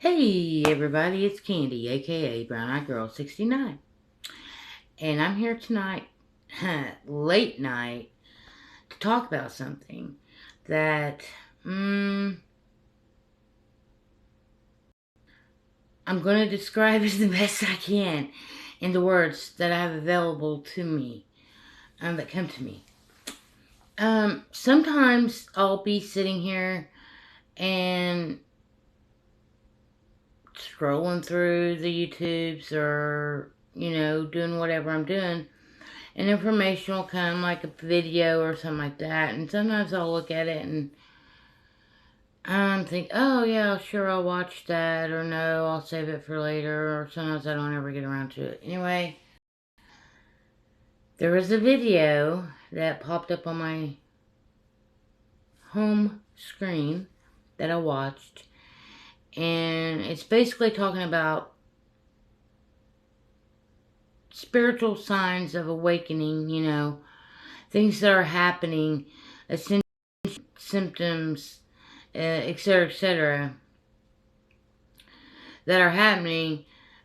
Hey everybody, it's Candy, aka Brown Eyed Girl 69. And I'm here tonight, late night, to talk about something that I'm going to describe as the best I can in the words that I have available to me, that come to me. Sometimes I'll be sitting here and scrolling through the YouTubes or, doing whatever I'm doing. An informational kind of like a video or something like that. And sometimes I'll look at it and think, oh yeah, sure, I'll watch that, or no, I'll save it for later, or sometimes I don't ever get around to it. Anyway, there was a video that popped up on my home screen that I watched, and it's basically talking about spiritual signs of awakening, things that are happening, symptoms, etc., that are happening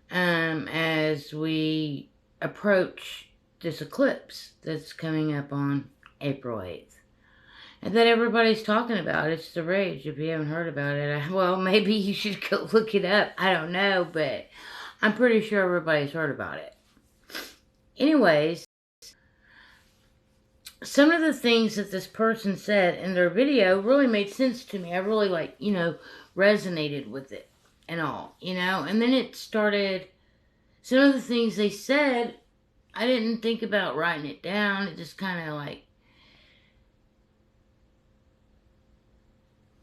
as we approach this eclipse that's coming up on April 8th. And that everybody's talking about. It's the rage. If you haven't heard about it, well, maybe you should go look it up. I don't know, but I'm pretty sure everybody's heard about it. Anyways, some of the things that this person said in their video really made sense to me. I really, resonated with it and all, And then it started, some of the things they said, I didn't think about writing it down. It just kind of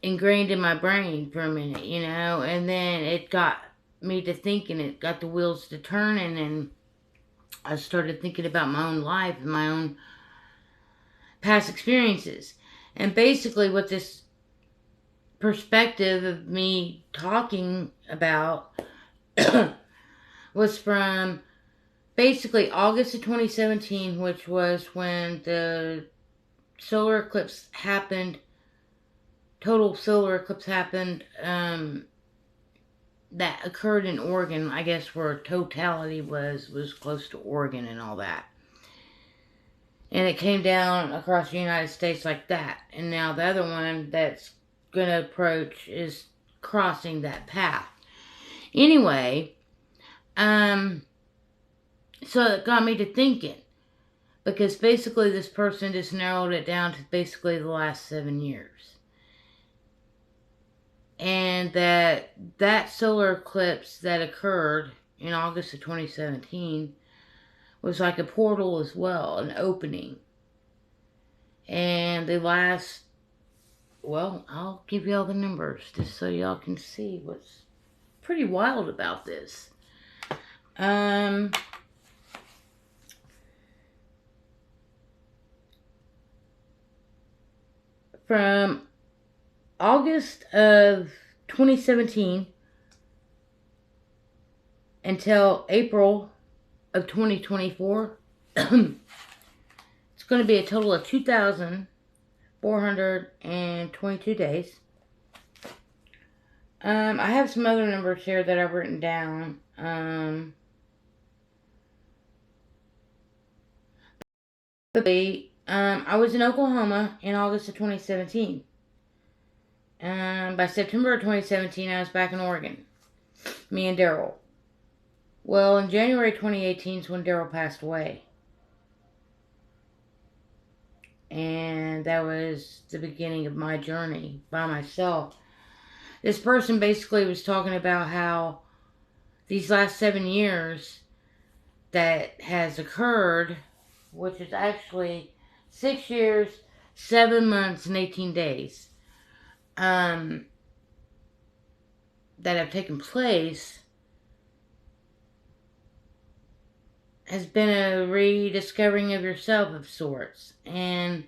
ingrained in my brain for a minute, And then it got me to thinking, it got the wheels to turning, and I started thinking about my own life and my own past experiences. And basically what this perspective of me talking about was from basically August of 2017, which was when the solar eclipse happened, total solar eclipse happened, that occurred in Oregon, I guess, where totality was close to Oregon and all that. And it came down across the United States like that. And now the other one that's going to approach is crossing that path. Anyway, so it got me to thinking. Because basically this person just narrowed it down to basically the last 7 years. And that solar eclipse that occurred in August of 2017 was like a portal as well, an opening. And the last, well, I'll give you all the numbers just so y'all can see what's pretty wild about this. From August of 2017 until April of 2024, it's going to be a total of 2,422 days. I have some other numbers here that I've written down. I was in Oklahoma in August of 2017. By September of 2017, I was back in Oregon. Me and Daryl. Well, in January 2018 is when Daryl passed away. And that was the beginning of my journey by myself. This person basically was talking about how these last 7 years that has occurred, which is actually 6 years, 7 months, and 18 days, that have taken place, has been a rediscovering of yourself of sorts. And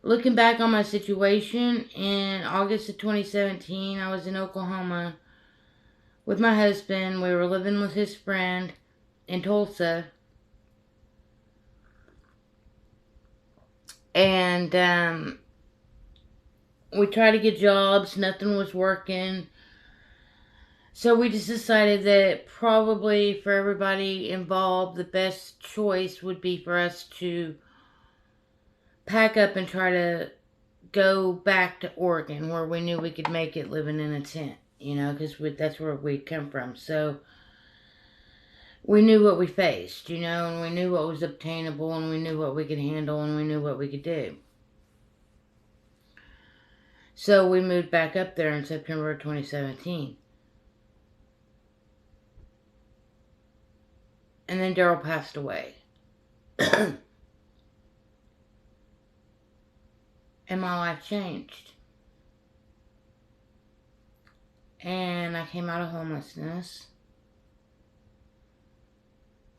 looking back on my situation, in August of 2017, I was in Oklahoma with my husband. We were living with his friend in Tulsa. And we tried to get jobs. Nothing was working. So we just decided that probably for everybody involved, the best choice would be for us to pack up and try to go back to Oregon, where we knew we could make it living in a tent, because that's where we'd come from. So we knew what we faced, and we knew what was obtainable, and we knew what we could handle, and we knew what we could do. So we moved back up there in September of 2017. And then Daryl passed away. And my life changed. And I came out of homelessness.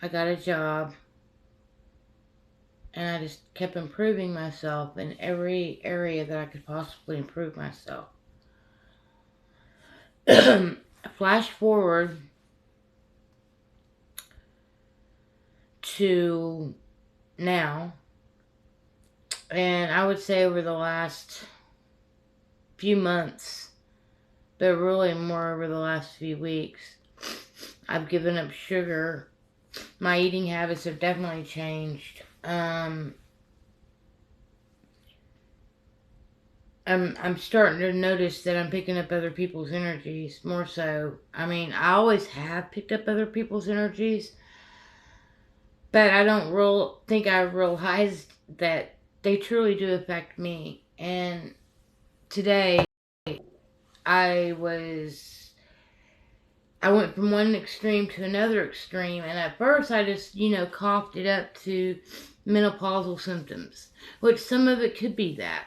I got a job. And I just kept improving myself in every area that I could possibly improve myself. Flash forward to now, and I would say over the last few months, but really more over the last few weeks, I've given up sugar. My eating habits have definitely changed. I'm starting to notice that I'm picking up other people's energies more so. I mean, I always have picked up other people's energies, but I don't think I realized that they truly do affect me. And today, I went from one extreme to another extreme, and at first I just, coughed it up to menopausal symptoms, which some of it could be that.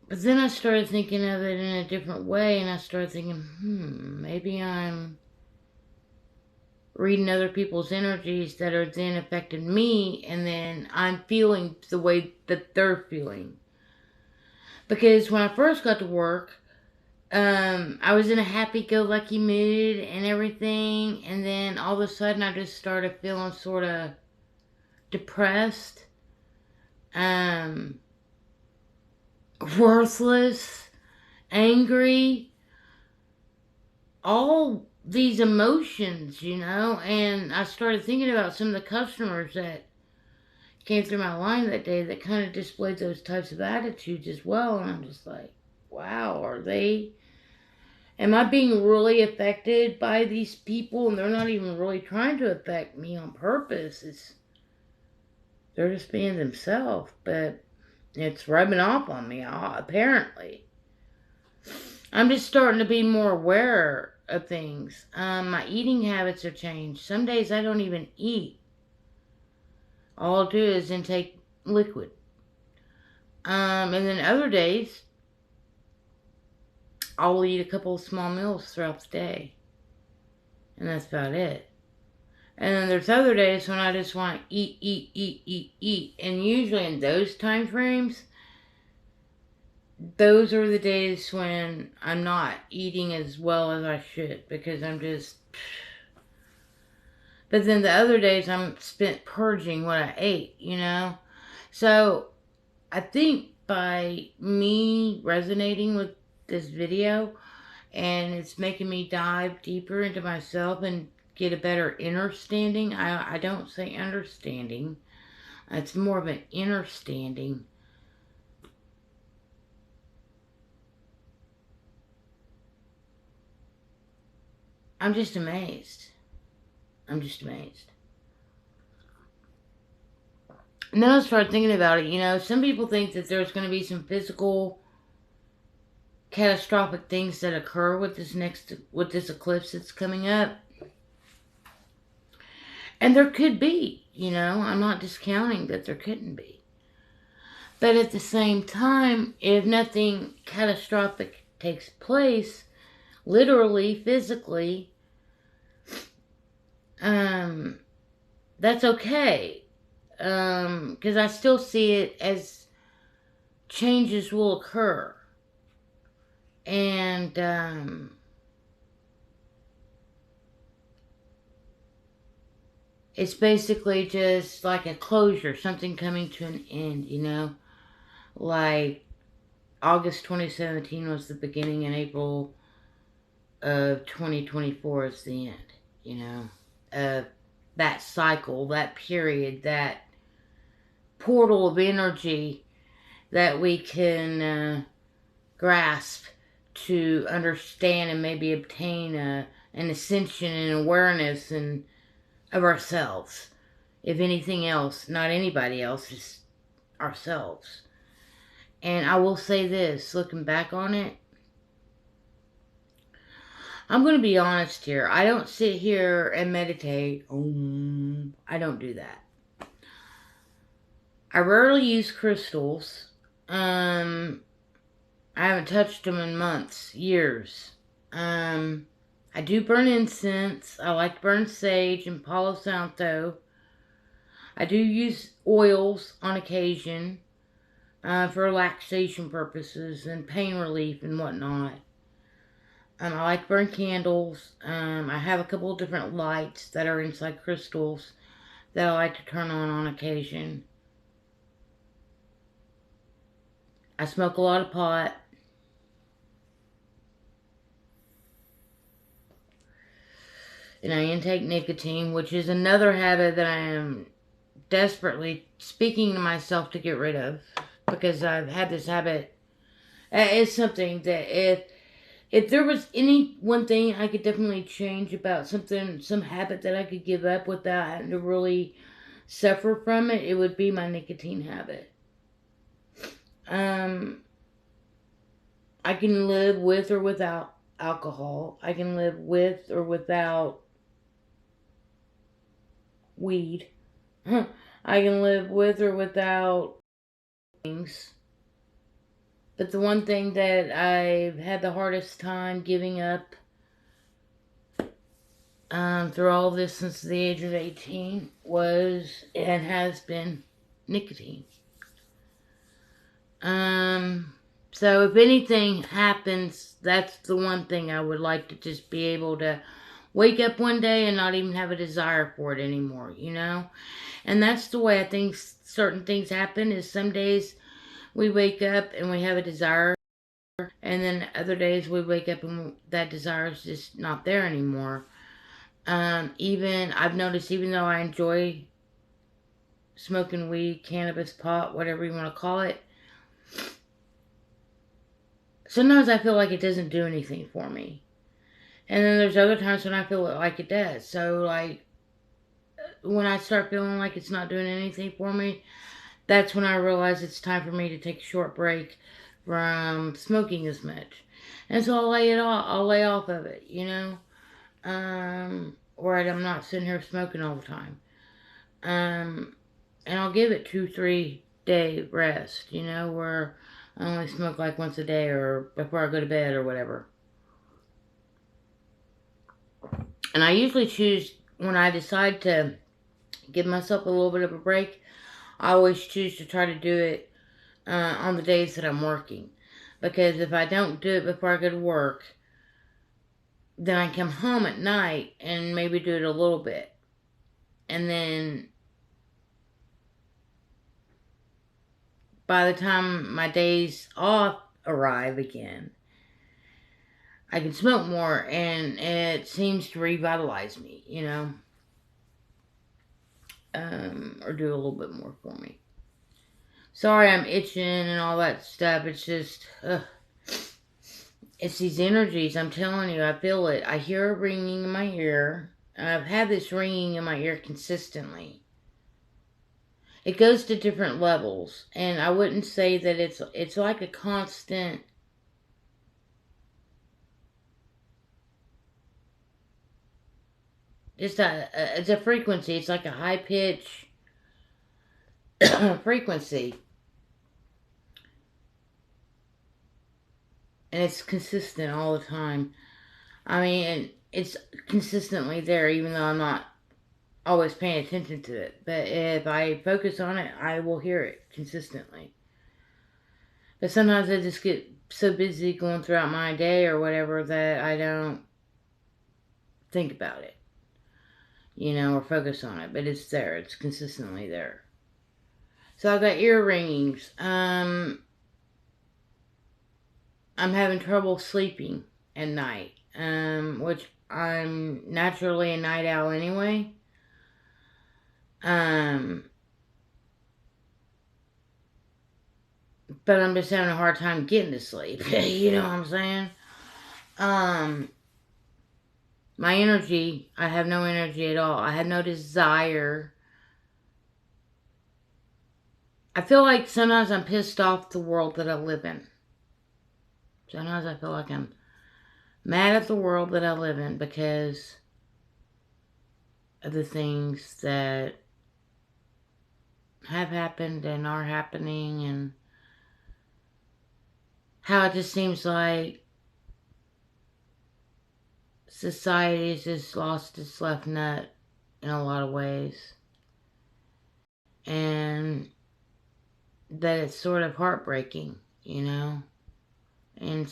But then I started thinking of it in a different way, and I started thinking, maybe I'm reading other people's energies that are then affecting me, and then I'm feeling the way that they're feeling. Because when I first got to work, I was in a happy-go-lucky mood and everything, and then all of a sudden I just started feeling sort of depressed, worthless, angry, all these emotions, and I started thinking about some of the customers that came through my line that day that kind of displayed those types of attitudes as well, and I'm just like, wow, am I being really affected by these people, and they're not even really trying to affect me on purpose? They're just being themselves, but it's rubbing off on me, apparently. I'm just starting to be more aware of things. My eating habits have changed. Some days I don't even eat. All I'll do is intake liquid. And then other days, I'll eat a couple of small meals throughout the day. And that's about it. And then there's other days when I just want to eat. And usually in those time frames, those are the days when I'm not eating as well as I should, because I'm just... But then the other days I'm spent purging what I ate, So I think by me resonating with this video, and it's making me dive deeper into myself and get a better understanding. I don't say understanding. It's more of an understanding. I'm just amazed. I'm just amazed. And then I started thinking about it. Some people think that there's going to be some physical catastrophic things that occur with this eclipse that's coming up. And there could be, I'm not discounting that there couldn't be. But at the same time, if nothing catastrophic takes place, literally, physically, that's okay. Because I still see it as changes will occur. And, it's basically just like a closure, something coming to an end, Like August 2017 was the beginning, and April of 2024 is the end, that cycle, that period, that portal of energy that we can grasp to understand and maybe obtain an ascension and awareness of ourselves. If anything else, not anybody else, just ourselves. And I will say this, looking back on it, I'm going to be honest here. I don't sit here and meditate. I don't do that. I rarely use crystals. I haven't touched them in months, years. I do burn incense. I like to burn sage and Palo Santo. I do use oils on occasion for relaxation purposes and pain relief and whatnot. I like to burn candles. I have a couple of different lights that are inside crystals that I like to turn on occasion. I smoke a lot of pot. And I intake nicotine, which is another habit that I am desperately speaking to myself to get rid of, because I've had this habit. It's something that if there was any one thing I could definitely change about something, some habit that I could give up without having to really suffer from it, it would be my nicotine habit. I can live with or without alcohol. I can live with or without weed. I can live with or without things. But the one thing that I've had the hardest time giving up through all this since the age of 18 was and has been nicotine. So if anything happens, that's the one thing I would like to just be able to wake up one day and not even have a desire for it anymore, And that's the way I think certain things happen, is some days we wake up and we have a desire, and then other days we wake up and that desire is just not there anymore. I've noticed, even though I enjoy smoking weed, cannabis, pot, whatever you want to call it, sometimes I feel like it doesn't do anything for me. And then there's other times when I feel like it does. So, like, when I start feeling like it's not doing anything for me, that's when I realize it's time for me to take a short break from smoking as much. And so I'll lay off of it, Or I'm not sitting here smoking all the time. And I'll give it 2-3 day rest, where I only smoke like once a day or before I go to bed or whatever. And I usually choose, when I decide to give myself a little bit of a break, I always choose to try to do it on the days that I'm working. Because if I don't do it before I go to work, then I come home at night and maybe do it a little bit. And then by the time my days off arrive again, I can smoke more, and it seems to revitalize me, or do a little bit more for me. Sorry I'm itching and all that stuff. It's just, it's these energies. I'm telling you, I feel it. I hear a ringing in my ear. I've had this ringing in my ear consistently. It goes to different levels, and I wouldn't say that it's like a constant. It's a frequency. It's like a high pitch frequency, and it's consistent all the time. I mean, it's consistently there, even though I'm not always paying attention to it. But if I focus on it, I will hear it consistently. But sometimes I just get so busy going throughout my day or whatever that I don't think about it, or focus on it. But it's there. It's consistently there. So I've got ear ringings. I'm having trouble sleeping at night. which I'm naturally a night owl anyway. Um, but I'm just having a hard time getting to sleep. You know what I'm saying? Um, my energy, I have no energy at all. I have no desire. I feel like sometimes I'm pissed off the world that I live in. Sometimes I feel like I'm mad at the world that I live in because of the things that have happened and are happening, and how it just seems like society's just lost its left nut in a lot of ways. And that it's sort of heartbreaking, you know, and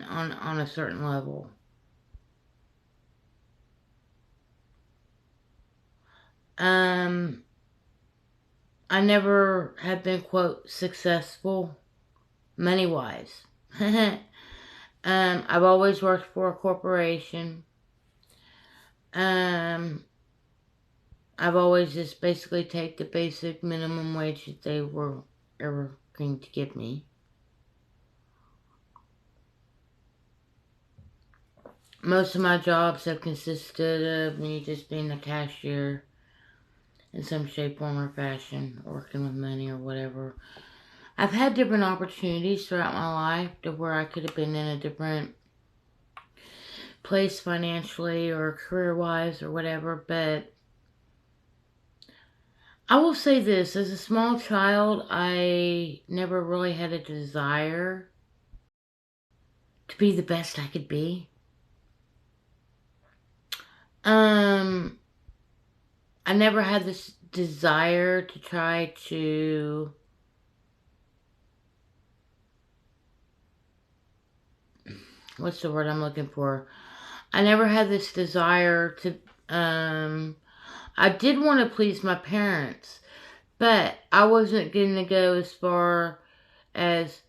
on a certain level. Um, I never have been, quote, successful money wise. I've always worked for a corporation. Um, I've always just basically take the basic minimum wage that they were ever going to give me. Most of my jobs have consisted of me just being a cashier in some shape, form, or fashion, working with money or whatever. I've had different opportunities throughout my life to where I could have been in a different place financially or career-wise or whatever, but I will say this, as a small child, I never really had a desire to be the best I could be. Um, I never had this desire to try to what's the word I'm looking for? I never had this desire to I did want to please my parents, but I wasn't going to go as far as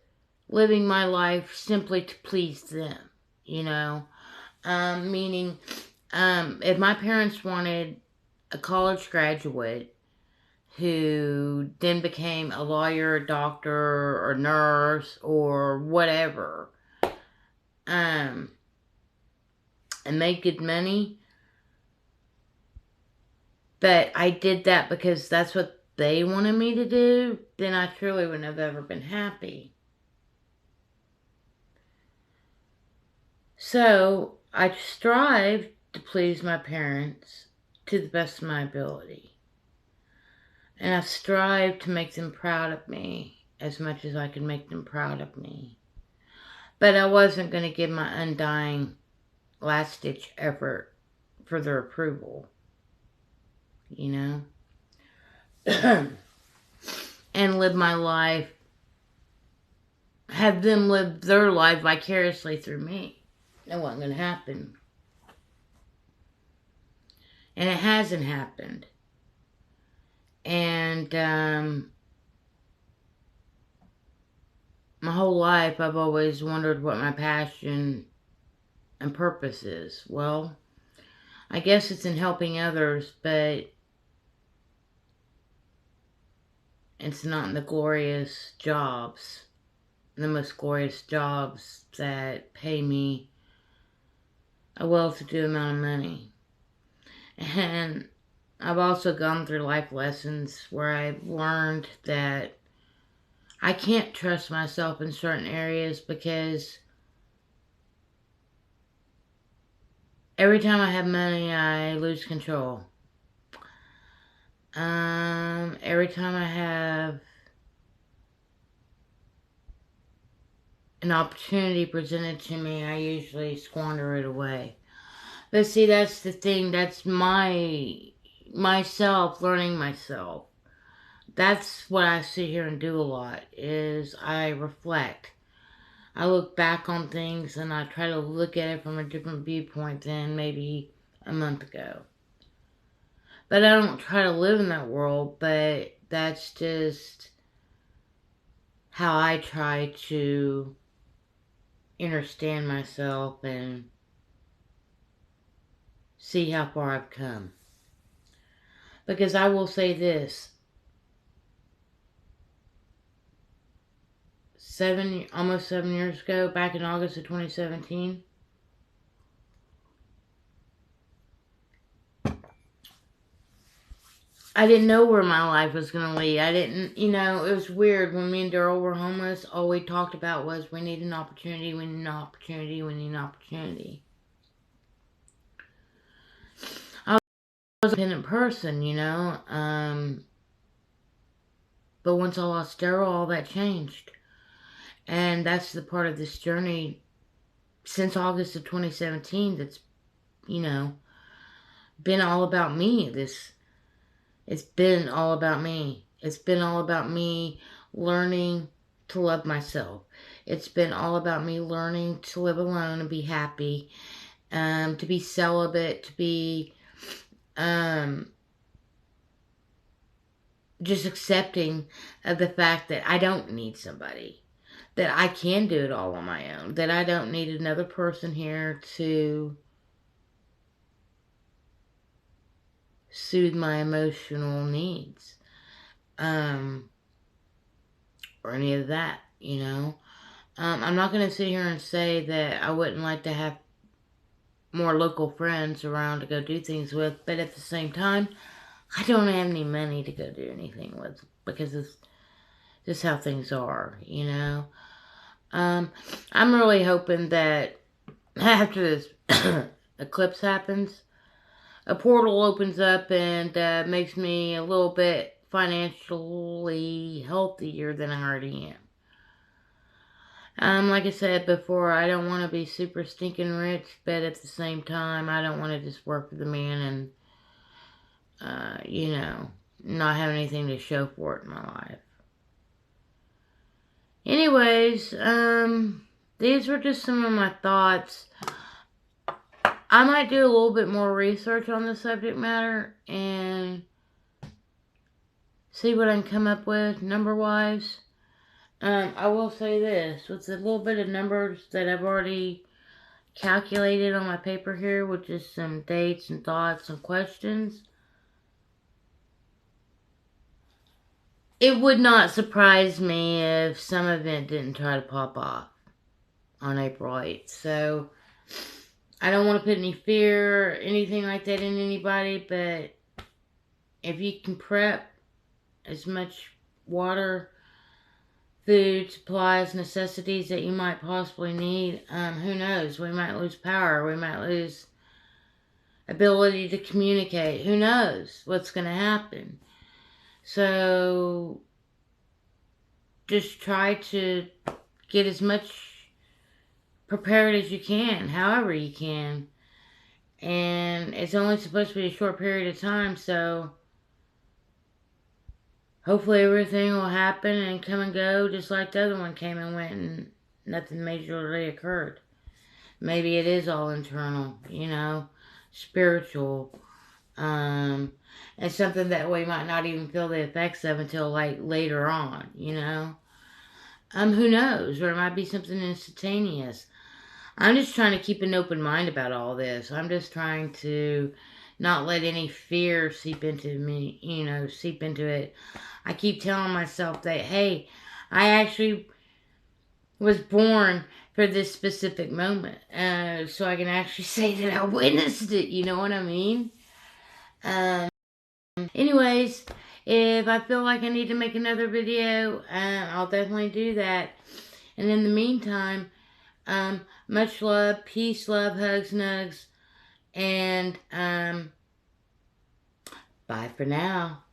living my life simply to please them, you know? Meaning, if my parents wanted a college graduate who then became a lawyer, doctor, or nurse, or whatever, um, and made good money, but I did that because that's what they wanted me to do, then I truly wouldn't have ever been happy. So I strive to please my parents to the best of my ability. And I strive to make them proud of me as much as I could make them proud of me. But I wasn't going to give my undying last ditch effort for their approval, you know? And live my life, have them live their life vicariously through me. That wasn't going to happen. And it hasn't happened. And my whole life I've always wondered what my passion and purpose is. Well, I guess it's in helping others, but it's not in the glorious jobs, the most glorious jobs that pay me a well-to-do amount of money. And I've also gone through life lessons where I've learned that I can't trust myself in certain areas because every time I have money, I lose control. Every time I have an opportunity presented to me, I usually squander it away. But see, that's the thing. That's myself learning myself. That's what I sit here and do a lot, is I reflect. I look back on things and I try to look at it from a different viewpoint than maybe a month ago. But I don't try to live in that world, but that's just how I try to understand myself and see how far I've come. Because I will say this, almost 7 years ago, back in August of 2017, I didn't know where my life was going to lead. I didn't, it was weird. When me and Daryl were homeless, all we talked about was we need an opportunity, we need an opportunity, we need an opportunity. I was an independent person, but once I lost Daryl, all that changed. And that's the part of this journey since August of 2017 that's, been all about me. It's been all about me. It's been all about me learning to love myself. It's been all about me learning to live alone and be happy, to be celibate, to be just accepting of the fact that I don't need somebody, that I can do it all on my own, that I don't need another person here to soothe my emotional needs, or any of that, I'm not going to sit here and say that I wouldn't like to have more local friends around to go do things with, but at the same time, I don't have any money to go do anything with, because it's just how things are, I'm really hoping that after this eclipse happens, a portal opens up and makes me a little bit financially healthier than I already am. Like I said before, I don't want to be super stinking rich, but at the same time, I don't want to just work for the man and, not have anything to show for it in my life. Anyways, these were just some of my thoughts. I might do a little bit more research on the subject matter and see what I can come up with number-wise. I will say this, with the little bit of numbers that I've already calculated on my paper here, with just some dates and thoughts and questions, it would not surprise me if some event didn't try to pop off on April 8th. So, I don't want to put any fear or anything like that in anybody, but if you can prep as much water, food, supplies, necessities that you might possibly need, who knows? We might lose power. We might lose ability to communicate. Who knows what's going to happen? So, just try to get as much prepared as you can, however you can. And it's only supposed to be a short period of time, so hopefully everything will happen and come and go just like the other one came and went and nothing majorly occurred. Maybe it is all internal, spiritual, and something that we might not even feel the effects of until like later on, who knows? Or it might be something instantaneous. I'm just trying to keep an open mind about all this. I'm just trying to not let any fear seep into me, seep into it. I keep telling myself that, hey, I actually was born for this specific moment. So I can actually say that I witnessed it, you know what I mean? Anyways, if I feel like I need to make another video, I'll definitely do that. And in the meantime, much love, peace, love, hugs, nugs, and bye for now.